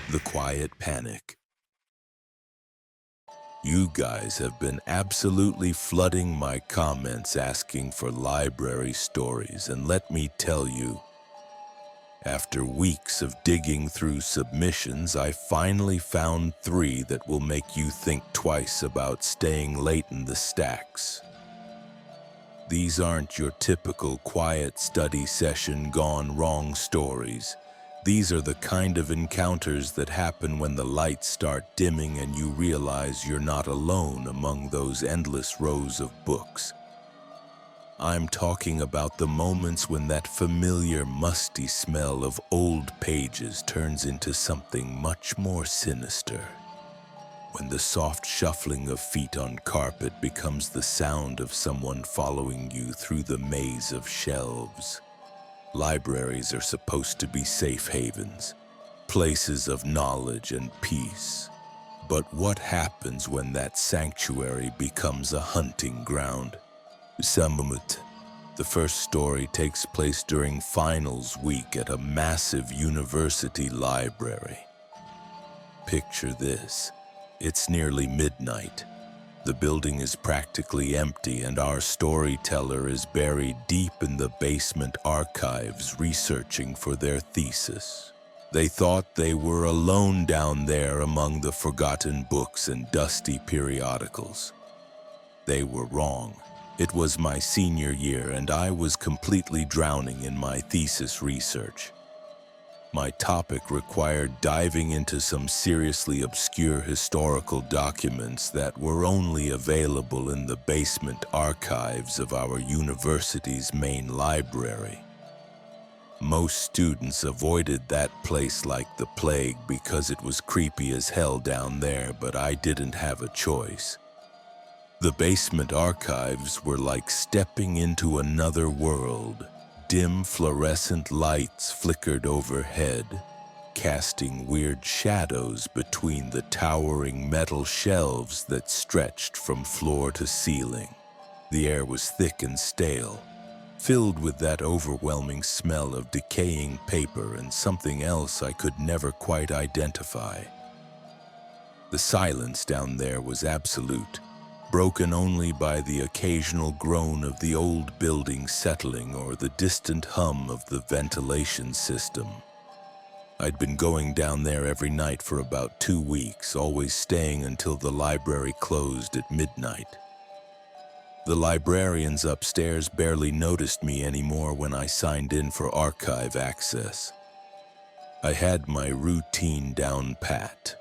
The quiet panic. You guys have been absolutely flooding my comments asking for library stories, and let me tell you, after weeks of digging through submissions, I finally found 3 that will make you think twice about staying late in the stacks. These aren't your typical quiet study session gone wrong stories. These are the kind of encounters that happen when the lights start dimming and you realize you're not alone among those endless rows of books. I'm talking about the moments when that familiar musty smell of old pages turns into something much more sinister. When the soft shuffling of feet on carpet becomes the sound of someone following you through the maze of shelves. Libraries are supposed to be safe havens, places of knowledge and peace. But what happens when that sanctuary becomes a hunting ground? Samumut. The first story takes place during finals week at a massive university library. Picture this. It's nearly midnight. The building is practically empty, and our storyteller is buried deep in the basement archives researching for their thesis. They thought they were alone down there among the forgotten books and dusty periodicals. They were wrong. It was my senior year, and I was completely drowning in my thesis research. My topic required diving into some seriously obscure historical documents that were only available in the basement archives of our university's main library. Most students avoided that place like the plague because it was creepy as hell down there, but I didn't have a choice. The basement archives were like stepping into another world. Dim fluorescent lights flickered overhead, casting weird shadows between the towering metal shelves that stretched from floor to ceiling. The air was thick and stale, filled with that overwhelming smell of decaying paper and something else I could never quite identify. The silence down there was absolute, broken only by the occasional groan of the old building settling or the distant hum of the ventilation system. I'd been going down there every night for about 2 weeks, always staying until the library closed at midnight. The librarians upstairs barely noticed me anymore when I signed in for archive access. I had my routine down pat.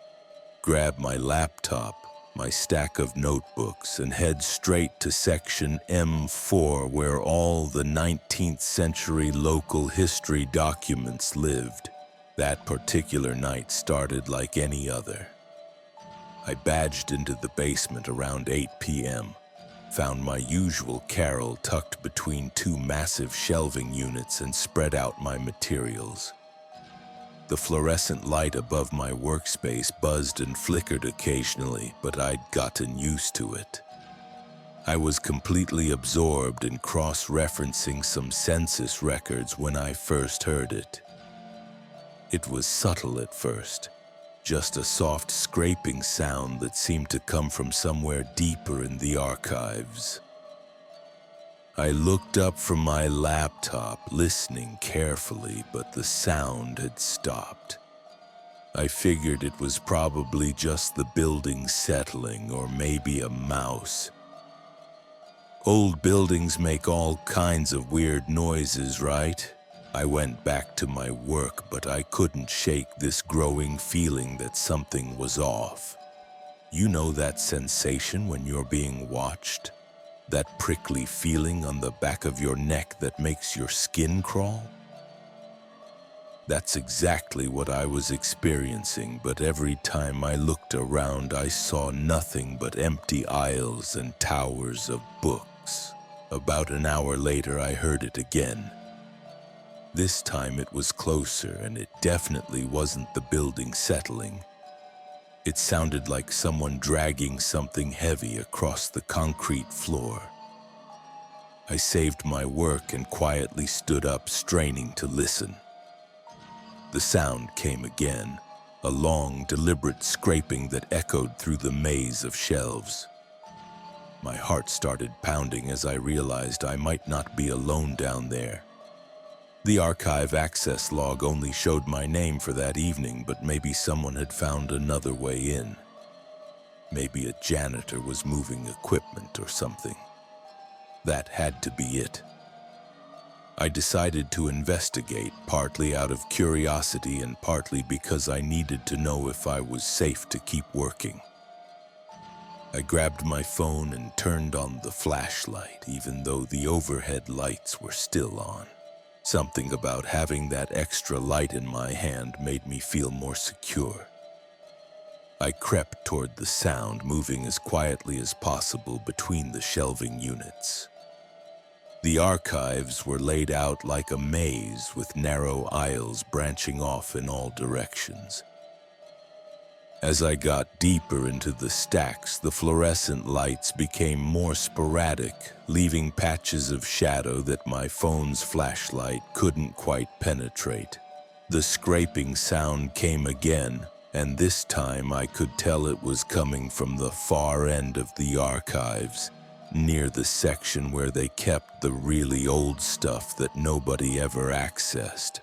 Grab my laptop, my stack of notebooks, and head straight to section M4 where all the 19th century local history documents lived. That particular night started like any other. I badged into the basement around 8 p.m., found my usual carrel tucked between 2 massive shelving units, and spread out my materials. The fluorescent light above my workspace buzzed and flickered occasionally, but I'd gotten used to it. I was completely absorbed in cross-referencing some census records when I first heard it. It was subtle at first, just a soft scraping sound that seemed to come from somewhere deeper in the archives. I looked up from my laptop, listening carefully, but the sound had stopped. I figured it was probably just the building settling, or maybe a mouse. Old buildings make all kinds of weird noises, right? I went back to my work, but I couldn't shake this growing feeling that something was off. You know that sensation when you're being watched? That prickly feeling on the back of your neck that makes your skin crawl? That's exactly what I was experiencing, but every time I looked around, I saw nothing but empty aisles and towers of books. About an hour later, I heard it again. This time it was closer, and it definitely wasn't the building settling. It sounded like someone dragging something heavy across the concrete floor. I saved my work and quietly stood up, straining to listen. The sound came again, a long, deliberate scraping that echoed through the maze of shelves. My heart started pounding as I realized I might not be alone down there. The archive access log only showed my name for that evening, but maybe someone had found another way in. Maybe a janitor was moving equipment or something. That had to be it. I decided to investigate, partly out of curiosity and partly because I needed to know if I was safe to keep working. I grabbed my phone and turned on the flashlight, even though the overhead lights were still on. Something about having that extra light in my hand made me feel more secure. I crept toward the sound, moving as quietly as possible between the shelving units. The archives were laid out like a maze with narrow aisles branching off in all directions. As I got deeper into the stacks, the fluorescent lights became more sporadic, leaving patches of shadow that my phone's flashlight couldn't quite penetrate. The scraping sound came again, and this time I could tell it was coming from the far end of the archives, near the section where they kept the really old stuff that nobody ever accessed.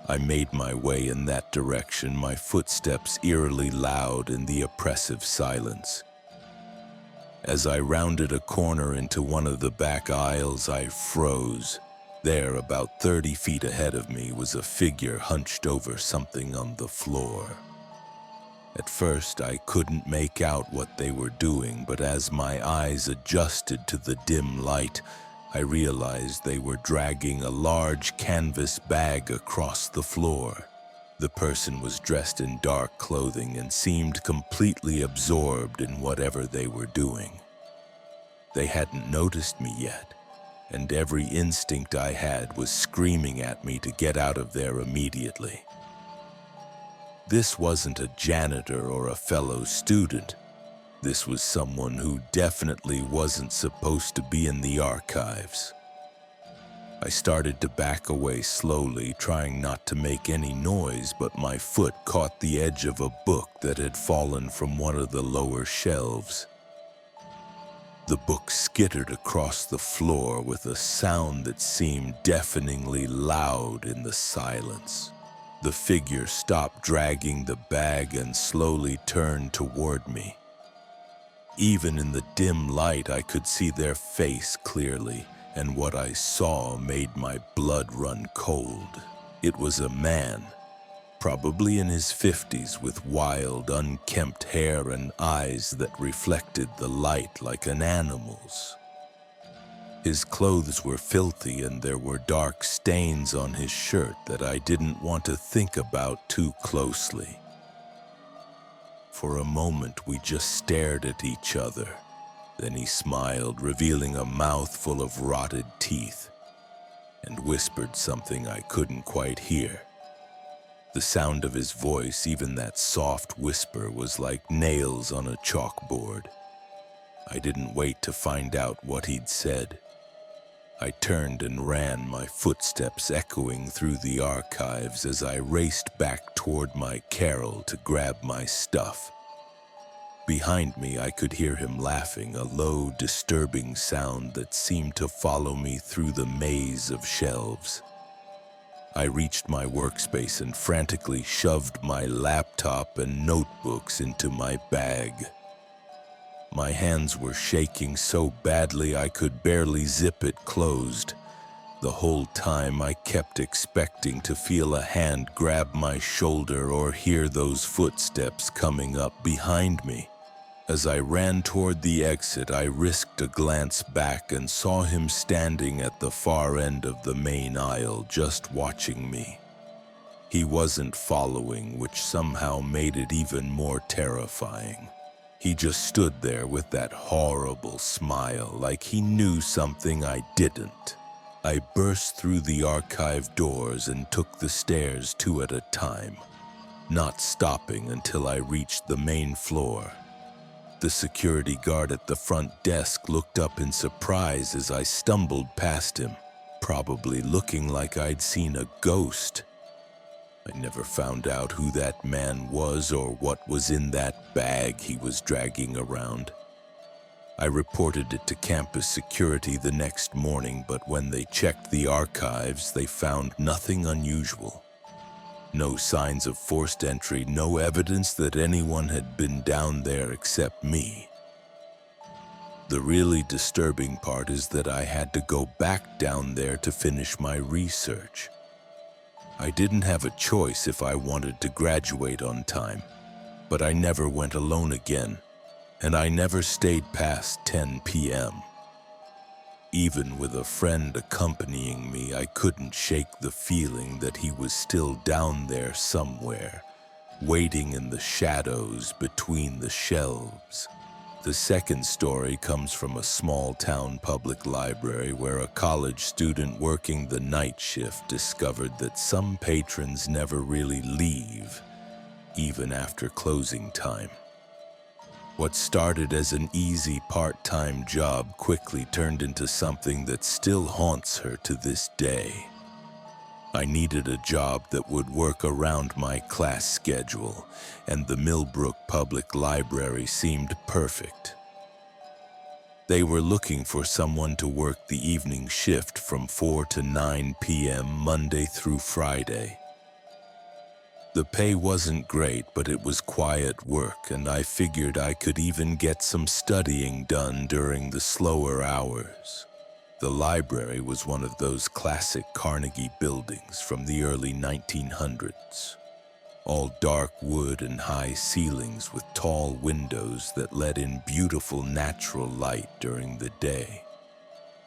I made my way in that direction, my footsteps eerily loud in the oppressive silence. As I rounded a corner into one of the back aisles, I froze. There, about 30 feet ahead of me, was a figure hunched over something on the floor. At first, I couldn't make out what they were doing, but as my eyes adjusted to the dim light, I realized they were dragging a large canvas bag across the floor. The person was dressed in dark clothing and seemed completely absorbed in whatever they were doing. They hadn't noticed me yet, and every instinct I had was screaming at me to get out of there immediately. This wasn't a janitor or a fellow student. This was someone who definitely wasn't supposed to be in the archives. I started to back away slowly, trying not to make any noise, but my foot caught the edge of a book that had fallen from one of the lower shelves. The book skittered across the floor with a sound that seemed deafeningly loud in the silence. The figure stopped dragging the bag and slowly turned toward me. Even in the dim light, I could see their face clearly, and what I saw made my blood run cold. It was a man, probably in his 50s, with wild, unkempt hair and eyes that reflected the light like an animal's. His clothes were filthy, and there were dark stains on his shirt that I didn't want to think about too closely. For a moment, we just stared at each other. Then he smiled, revealing a mouth full of rotted teeth, and whispered something I couldn't quite hear. The sound of his voice, even that soft whisper, was like nails on a chalkboard. I didn't wait to find out what he'd said. I turned and ran, my footsteps echoing through the archives as I raced back toward my carrel to grab my stuff. Behind me, I could hear him laughing, a low, disturbing sound that seemed to follow me through the maze of shelves. I reached my workspace and frantically shoved my laptop and notebooks into my bag. My hands were shaking so badly I could barely zip it closed. The whole time I kept expecting to feel a hand grab my shoulder or hear those footsteps coming up behind me. As I ran toward the exit, I risked a glance back and saw him standing at the far end of the main aisle, just watching me. He wasn't following, which somehow made it even more terrifying. He just stood there with that horrible smile, like he knew something I didn't. I burst through the archive doors and took the stairs 2 at a time, not stopping until I reached the main floor. The security guard at the front desk looked up in surprise as I stumbled past him, probably looking like I'd seen a ghost. I never found out who that man was or what was in that bag he was dragging around. I reported it to campus security the next morning, but when they checked the archives, they found nothing unusual. No signs of forced entry, no evidence that anyone had been down there except me. The really disturbing part is that I had to go back down there to finish my research. I didn't have a choice if I wanted to graduate on time, but I never went alone again, and I never stayed past 10 p.m. Even with a friend accompanying me, I couldn't shake the feeling that he was still down there somewhere, waiting in the shadows between the shelves. The second story comes from a small-town public library where a college student working the night shift discovered that some patrons never really leave, even after closing time. What started as an easy part-time job quickly turned into something that still haunts her to this day. I needed a job that would work around my class schedule, and the Millbrook Public Library seemed perfect. They were looking for someone to work the evening shift from 4 to 9 p.m. Monday through Friday. The pay wasn't great, but it was quiet work, and I figured I could even get some studying done during the slower hours. The library was one of those classic Carnegie buildings from the early 1900s. All dark wood and high ceilings with tall windows that let in beautiful natural light during the day.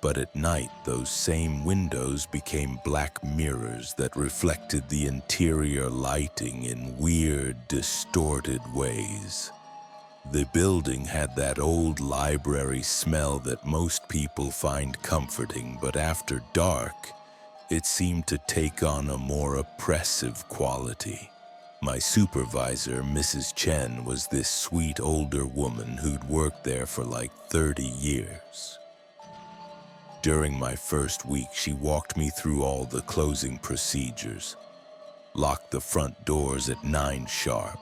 But at night, those same windows became black mirrors that reflected the interior lighting in weird, distorted ways. The building had that old library smell that most people find comforting, but after dark, it seemed to take on a more oppressive quality. My supervisor, Mrs. Chen, was this sweet older woman who'd worked there for like 30 years. During my first week, she walked me through all the closing procedures, locked the front doors at 9 sharp,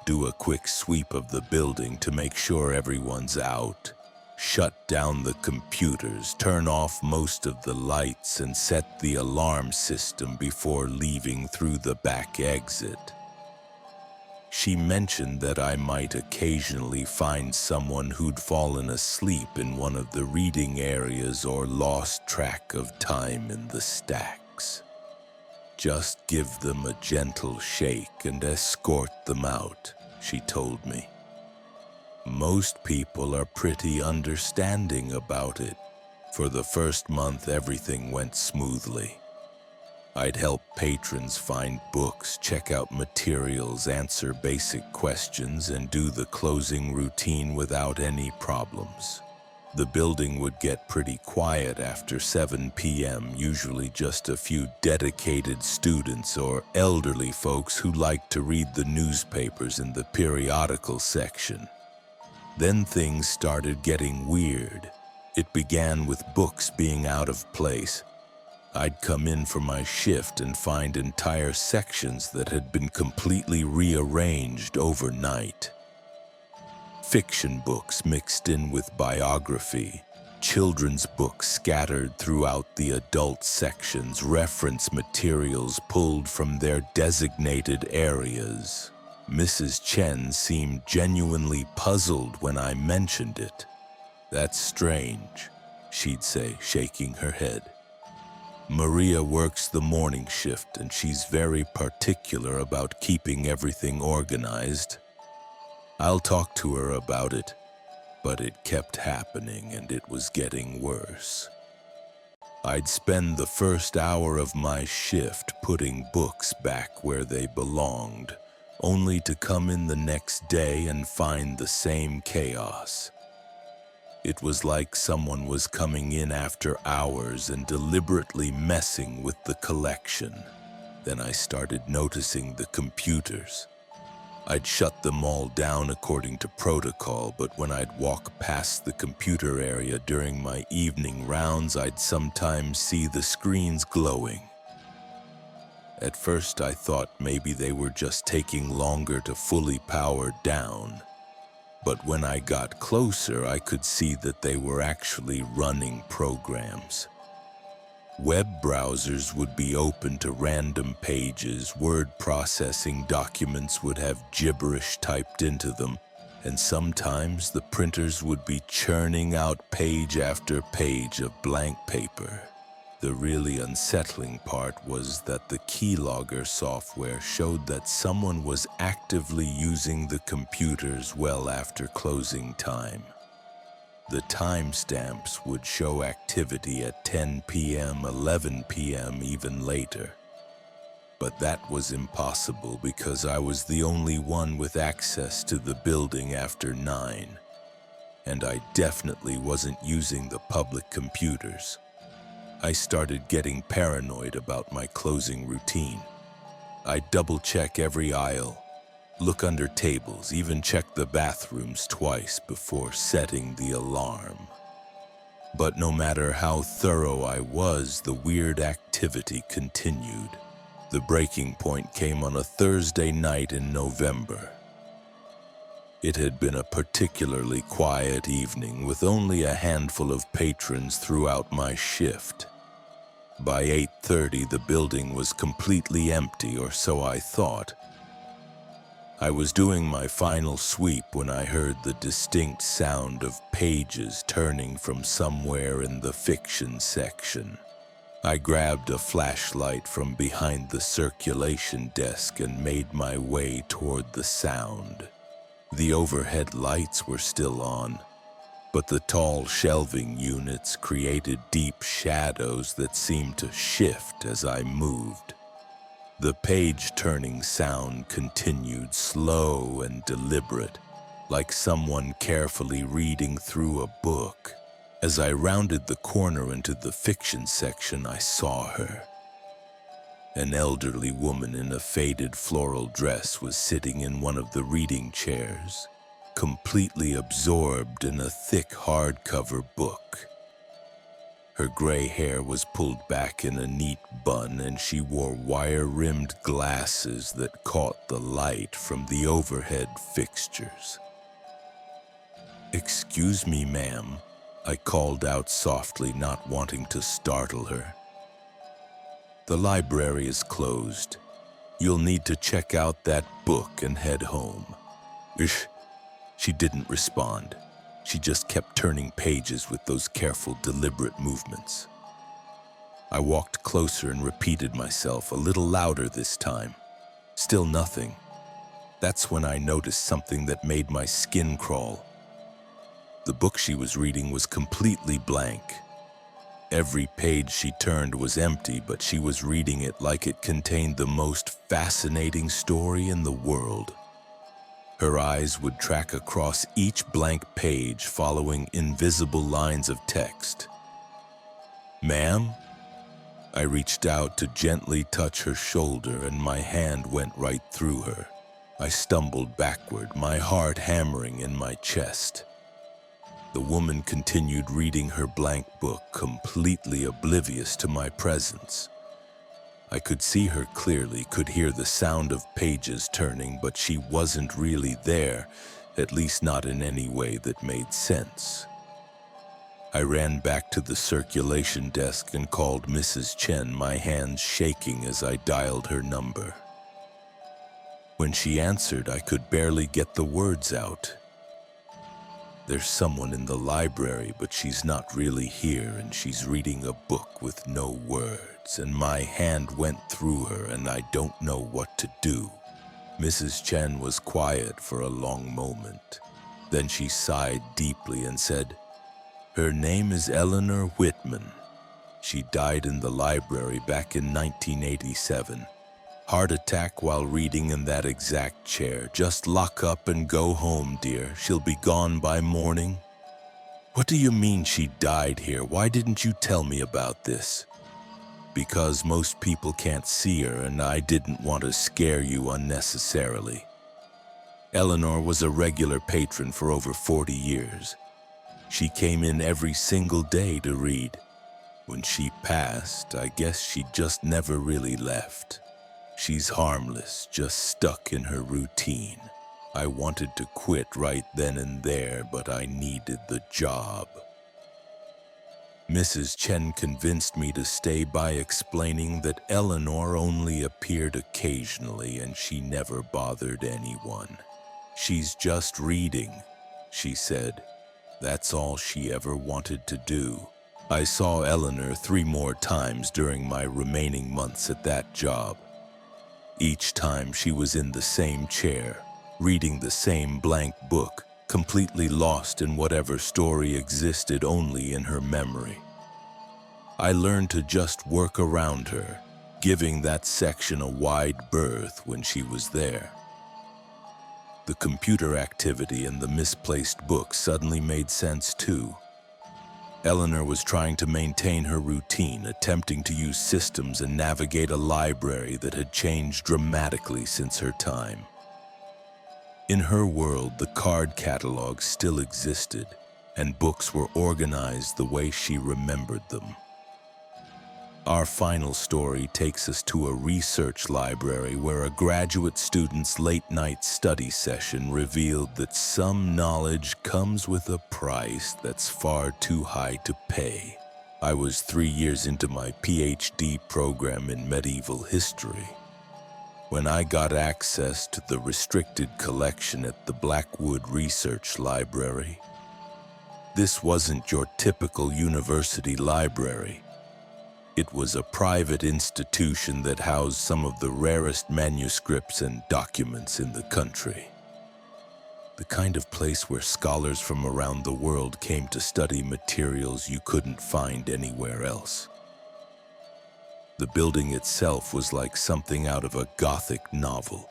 do a quick sweep of the building to make sure everyone's out, shut down the computers, turn off most of the lights, and set the alarm system before leaving through the back exit. She mentioned that I might occasionally find someone who'd fallen asleep in one of the reading areas or lost track of time in the stacks. Just give them a gentle shake and escort them out, she told me. Most people are pretty understanding about it. For the first month, everything went smoothly. I'd help patrons find books, check out materials, answer basic questions, and do the closing routine without any problems. The building would get pretty quiet after 7 p.m., usually just a few dedicated students or elderly folks who liked to read the newspapers in the periodical section. Then things started getting weird. It began with books being out of place. I'd come in for my shift and find entire sections that had been completely rearranged overnight. Fiction books mixed in with biography, children's books scattered throughout the adult sections, reference materials pulled from their designated areas. Mrs. Chen seemed genuinely puzzled when I mentioned it. "That's strange," she'd say, shaking her head. "Maria works the morning shift, and she's very particular about keeping everything organized. I'll talk to her about it," but it kept happening and it was getting worse. I'd spend the first hour of my shift putting books back where they belonged, only to come in the next day and find the same chaos. It was like someone was coming in after hours and deliberately messing with the collection. Then I started noticing the computers. I'd shut them all down according to protocol, but when I'd walk past the computer area during my evening rounds, I'd sometimes see the screens glowing. At first I thought maybe they were just taking longer to fully power down. But when I got closer, I could see that they were actually running programs. Web browsers would be open to random pages, word processing documents would have gibberish typed into them, and sometimes the printers would be churning out page after page of blank paper. The really unsettling part was that the keylogger software showed that someone was actively using the computers well after closing time. The timestamps would show activity at 10 p.m., 11 p.m., even later. But that was impossible because I was the only one with access to the building after 9. And I definitely wasn't using the public computers. I started getting paranoid about my closing routine. I'd double-check every aisle, look under tables, even check the bathrooms twice before setting the alarm. But no matter how thorough I was, the weird activity continued. The breaking point came on a Thursday night in November. It had been a particularly quiet evening with only a handful of patrons throughout my shift. By 8:30, the building was completely empty, or so I thought. I was doing my final sweep when I heard the distinct sound of pages turning from somewhere in the fiction section. I grabbed a flashlight from behind the circulation desk and made my way toward the sound. The overhead lights were still on, but the tall shelving units created deep shadows that seemed to shift as I moved. The page-turning sound continued, slow and deliberate, like someone carefully reading through a book. As I rounded the corner into the fiction section, I saw her. An elderly woman in a faded floral dress was sitting in one of the reading chairs, completely absorbed in a thick hardcover book. Her gray hair was pulled back in a neat bun, and she wore wire-rimmed glasses that caught the light from the overhead fixtures. "Excuse me, ma'am," I called out softly, not wanting to startle her. "The library is closed. You'll need to check out that book and head home." "Ish." She didn't respond. She just kept turning pages with those careful, deliberate movements. I walked closer and repeated myself, a little louder this time. Still nothing. That's when I noticed something that made my skin crawl. The book she was reading was completely blank. Every page she turned was empty, but she was reading it like it contained the most fascinating story in the world. Her eyes would track across each blank page, following invisible lines of text. "Ma'am?" I reached out to gently touch her shoulder, and my hand went right through her. I stumbled backward, my heart hammering in my chest. The woman continued reading her blank book, completely oblivious to my presence. I could see her clearly, could hear the sound of pages turning, but she wasn't really there, at least not in any way that made sense. I ran back to the circulation desk and called Mrs. Chen, my hands shaking as I dialed her number. When she answered, I could barely get the words out. "There's someone in the library, but she's not really here, and she's reading a book with no words," and my hand went through her, and I don't know what to do. Mrs. Chen was quiet for a long moment. Then she sighed deeply and said, "Her name is Eleanor Whitman. She died in the library back in 1987. Heart attack while reading in that exact chair. Just lock up and go home, dear. She'll be gone by morning." "What do you mean she died here? Why didn't you tell me about this?" "Because most people can't see her, and I didn't want to scare you unnecessarily. Eleanor was a regular patron for over 40 years. She came in every single day to read. When she passed, I guess she just never really left." She's harmless, just stuck in her routine. I wanted to quit right then and there, but I needed the job. Mrs. Chen convinced me to stay by explaining that Eleanor only appeared occasionally and she never bothered anyone. She's just reading, she said. That's all she ever wanted to do. I saw Eleanor 3 more times during my remaining months at that job. Each time she was in the same chair, reading the same blank book, completely lost in whatever story existed only in her memory. I learned to just work around her, giving that section a wide berth when she was there. The computer activity and the misplaced books suddenly made sense too. Eleanor was trying to maintain her routine, attempting to use systems and navigate a library that had changed dramatically since her time. In her world, the card catalog still existed, and books were organized the way she remembered them. Our final story takes us to a research library where a graduate student's late-night study session revealed that some knowledge comes with a price that's far too high to pay. I was 3 years into my PhD program in medieval history when I got access to the restricted collection at the Blackwood Research Library. This wasn't your typical university library. It was a private institution that housed some of the rarest manuscripts and documents in the country. The kind of place where scholars from around the world came to study materials you couldn't find anywhere else. The building itself was like something out of a Gothic novel.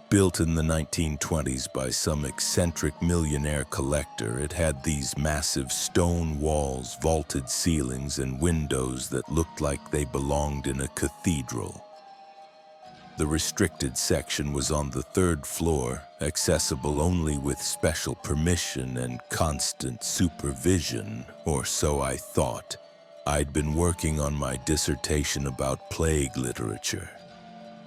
Built in the 1920s by some eccentric millionaire collector, it had these massive stone walls, vaulted ceilings, and windows that looked like they belonged in a cathedral. The restricted section was on the 3rd floor, accessible only with special permission and constant supervision, or so I thought. I'd been working on my dissertation about plague literature,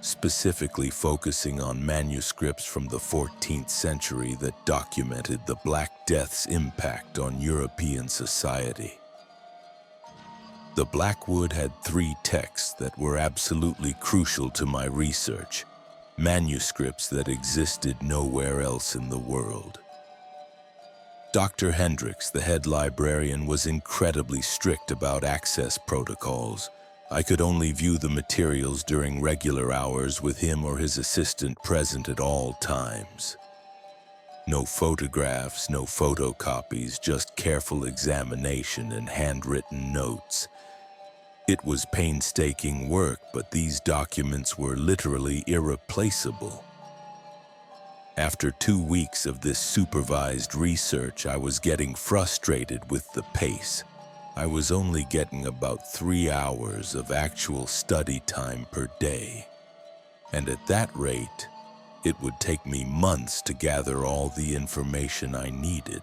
specifically focusing on manuscripts from the 14th century that documented the Black Death's impact on European society. The Blackwood had 3 texts that were absolutely crucial to my research, manuscripts that existed nowhere else in the world. Dr. Hendricks, the head librarian, was incredibly strict about access protocols. I could only view the materials during regular hours with him or his assistant present at all times. No photographs, no photocopies, just careful examination and handwritten notes. It was painstaking work, but these documents were literally irreplaceable. After 2 weeks of this supervised research, I was getting frustrated with the pace. I was only getting about 3 hours of actual study time per day. And at that rate, it would take me months to gather all the information I needed.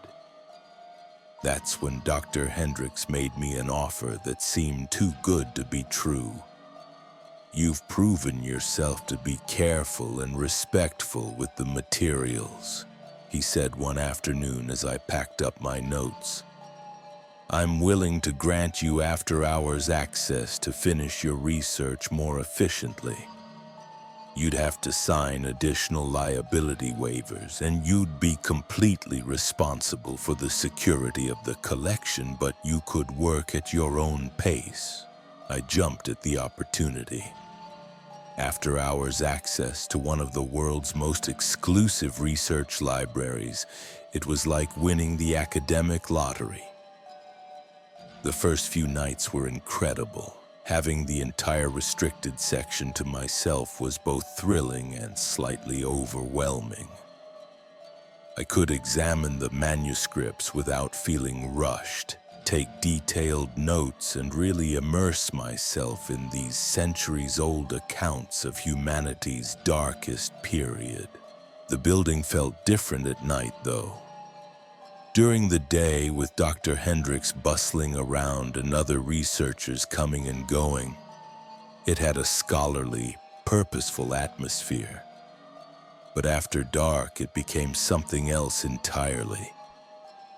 That's when Dr. Hendricks made me an offer that seemed too good to be true. You've proven yourself to be careful and respectful with the materials, he said one afternoon as I packed up my notes. I'm willing to grant you after-hours access to finish your research more efficiently. You'd have to sign additional liability waivers, and you'd be completely responsible for the security of the collection, but you could work at your own pace. I jumped at the opportunity. After-hours access to one of the world's most exclusive research libraries, it was like winning the academic lottery. The first few nights were incredible. Having the entire restricted section to myself was both thrilling and slightly overwhelming. I could examine the manuscripts without feeling rushed, take detailed notes, and really immerse myself in these centuries-old accounts of humanity's darkest period. The building felt different at night, though. During the day, with Dr. Hendricks bustling around and other researchers coming and going, It had a scholarly, purposeful atmosphere. But after dark, it became something else entirely.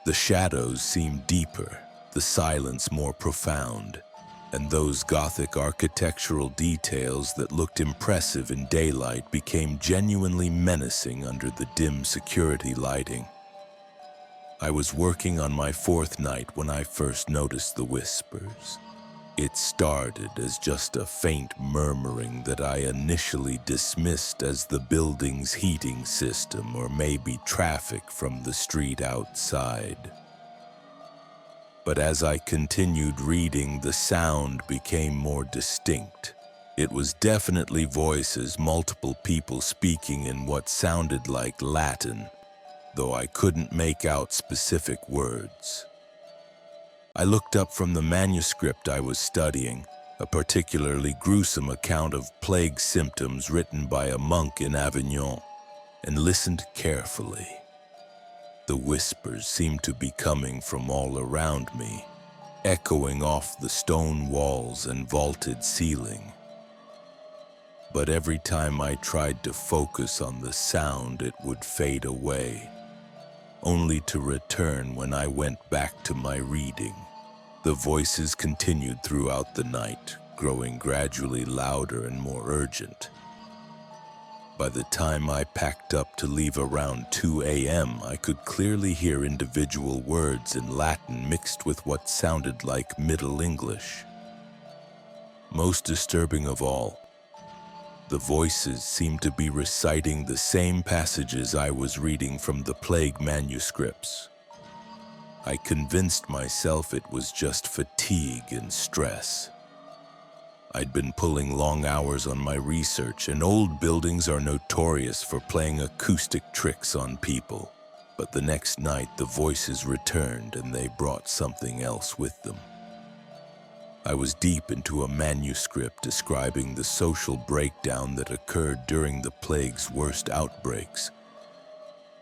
The shadows seemed deeper, the silence more profound, and those Gothic architectural details that looked impressive in daylight became genuinely menacing under the dim security lighting. I was working on my fourth night when I first noticed the whispers. It started as just a faint murmuring that I initially dismissed as the building's heating system or maybe traffic from the street outside. But as I continued reading, the sound became more distinct. It was definitely voices, multiple people speaking in what sounded like Latin, though I couldn't make out specific words. I looked up from the manuscript I was studying, a particularly gruesome account of plague symptoms written by a monk in Avignon, and listened carefully. The whispers seemed to be coming from all around me, echoing off the stone walls and vaulted ceiling. But every time I tried to focus on the sound, it would fade away, only to return when I went back to my reading. The voices continued throughout the night, growing gradually louder and more urgent. By the time I packed up to leave around 2 a.m., I could clearly hear individual words in Latin mixed with what sounded like Middle English. Most disturbing of all, the voices seemed to be reciting the same passages I was reading from the plague manuscripts. I convinced myself it was just fatigue and stress. I'd been pulling long hours on my research, and old buildings are notorious for playing acoustic tricks on people. But the next night, the voices returned, and they brought something else with them. I was deep into a manuscript describing the social breakdown that occurred during the plague's worst outbreaks,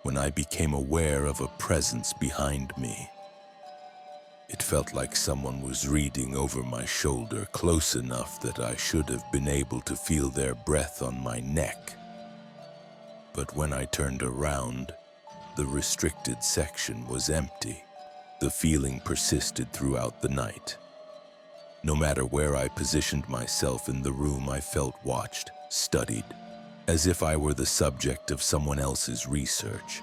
when I became aware of a presence behind me. It felt like someone was reading over my shoulder, close enough that I should have been able to feel their breath on my neck. But when I turned around, the restricted section was empty. The feeling persisted throughout the night. No matter where I positioned myself in the room, I felt watched, studied, as if I were the subject of someone else's research.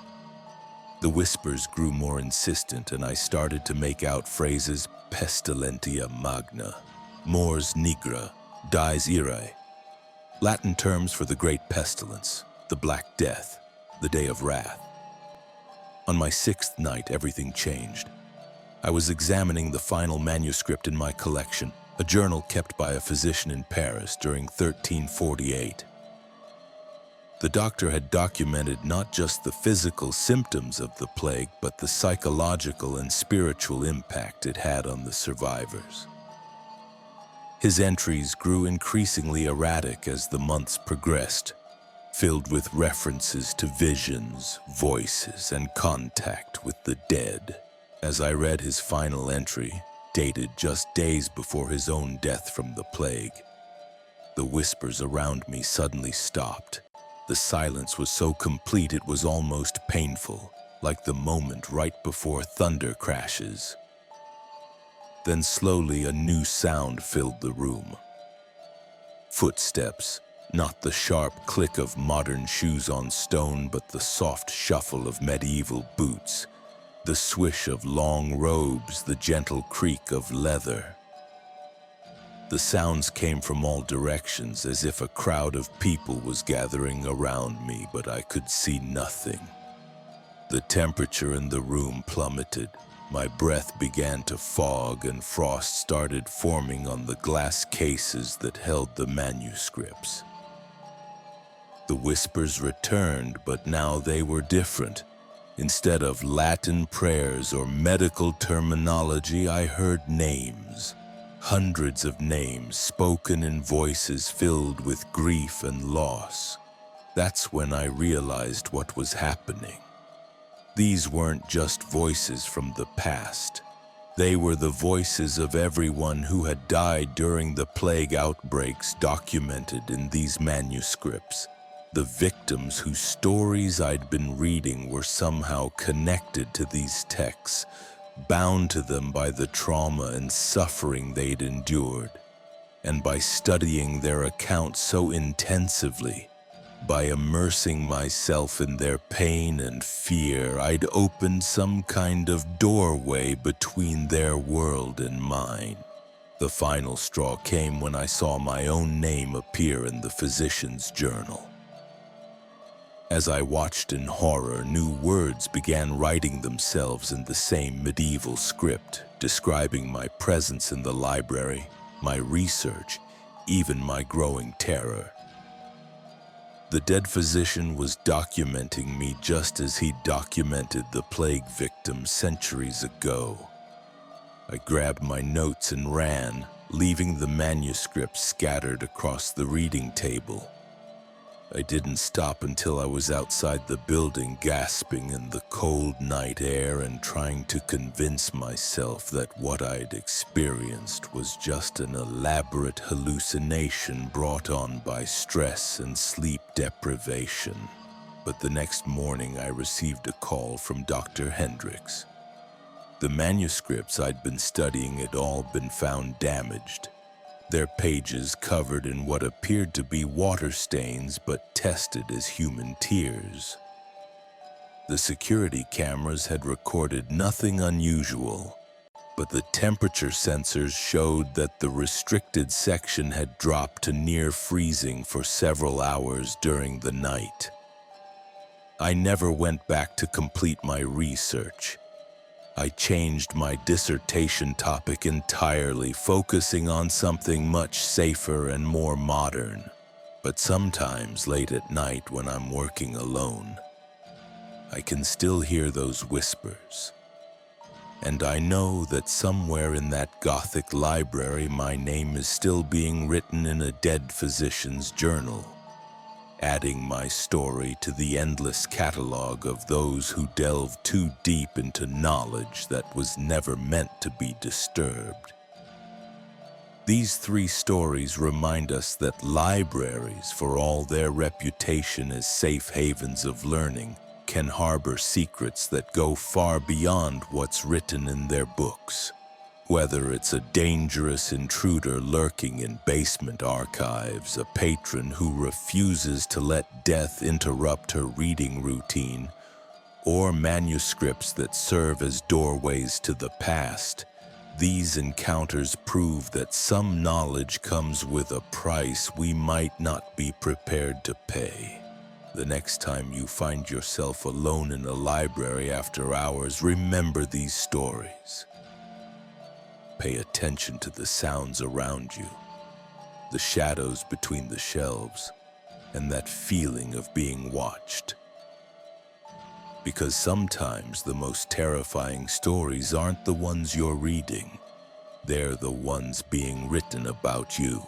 The whispers grew more insistent, and I started to make out phrases pestilentia magna, mors nigra, dies irae, Latin terms for the great pestilence, the Black Death, the day of wrath. On my sixth night, everything changed. I was examining the final manuscript in my collection, a journal kept by a physician in Paris during 1348. The doctor had documented not just the physical symptoms of the plague, but the psychological and spiritual impact it had on the survivors. His entries grew increasingly erratic as the months progressed, filled with references to visions, voices, and contact with the dead. As I read his final entry, dated just days before his own death from the plague, the whispers around me suddenly stopped. The silence was so complete it was almost painful, like the moment right before thunder crashes. Then slowly a new sound filled the room. Footsteps, not the sharp click of modern shoes on stone, but the soft shuffle of medieval boots, the swish of long robes, the gentle creak of leather. The sounds came from all directions, as if a crowd of people was gathering around me, but I could see nothing. The temperature in the room plummeted. My breath began to fog, and frost started forming on the glass cases that held the manuscripts. The whispers returned, but now they were different. Instead of Latin prayers or medical terminology, I heard names. Hundreds of names spoken in voices filled with grief and loss. That's when I realized what was happening. These weren't just voices from the past. They were the voices of everyone who had died during the plague outbreaks documented in these manuscripts. The victims whose stories I'd been reading were somehow connected to these texts, bound to them by the trauma and suffering they'd endured. And by studying their accounts so intensively, by immersing myself in their pain and fear, I'd opened some kind of doorway between their world and mine. The final straw came when I saw my own name appear in the physician's journal. As I watched in horror, new words began writing themselves in the same medieval script, describing my presence in the library, my research, even my growing terror. The dead physician was documenting me just as he'd documented the plague victims centuries ago. I grabbed my notes and ran, leaving the manuscripts scattered across the reading table. I didn't stop until I was outside the building, gasping in the cold night air and trying to convince myself that what I'd experienced was just an elaborate hallucination brought on by stress and sleep deprivation. But the next morning I received a call from Dr. Hendricks. The manuscripts I'd been studying had all been found damaged, their pages covered in what appeared to be water stains but tested as human tears. The security cameras had recorded nothing unusual, but the temperature sensors showed that the restricted section had dropped to near freezing for several hours during the night. I never went back to complete my research. I changed my dissertation topic entirely, focusing on something much safer and more modern. But sometimes late at night when I'm working alone, I can still hear those whispers. And I know that somewhere in that Gothic library my name is still being written in a dead physician's journal, adding my story to the endless catalog of those who delved too deep into knowledge that was never meant to be disturbed. These three stories remind us that libraries, for all their reputation as safe havens of learning, can harbor secrets that go far beyond what's written in their books. Whether it's a dangerous intruder lurking in basement archives, a patron who refuses to let death interrupt her reading routine, or manuscripts that serve as doorways to the past, these encounters prove that some knowledge comes with a price we might not be prepared to pay. The next time you find yourself alone in a library after hours, remember these stories. Pay attention to the sounds around you, the shadows between the shelves, and that feeling of being watched. Because sometimes the most terrifying stories aren't the ones you're reading, they're the ones being written about you.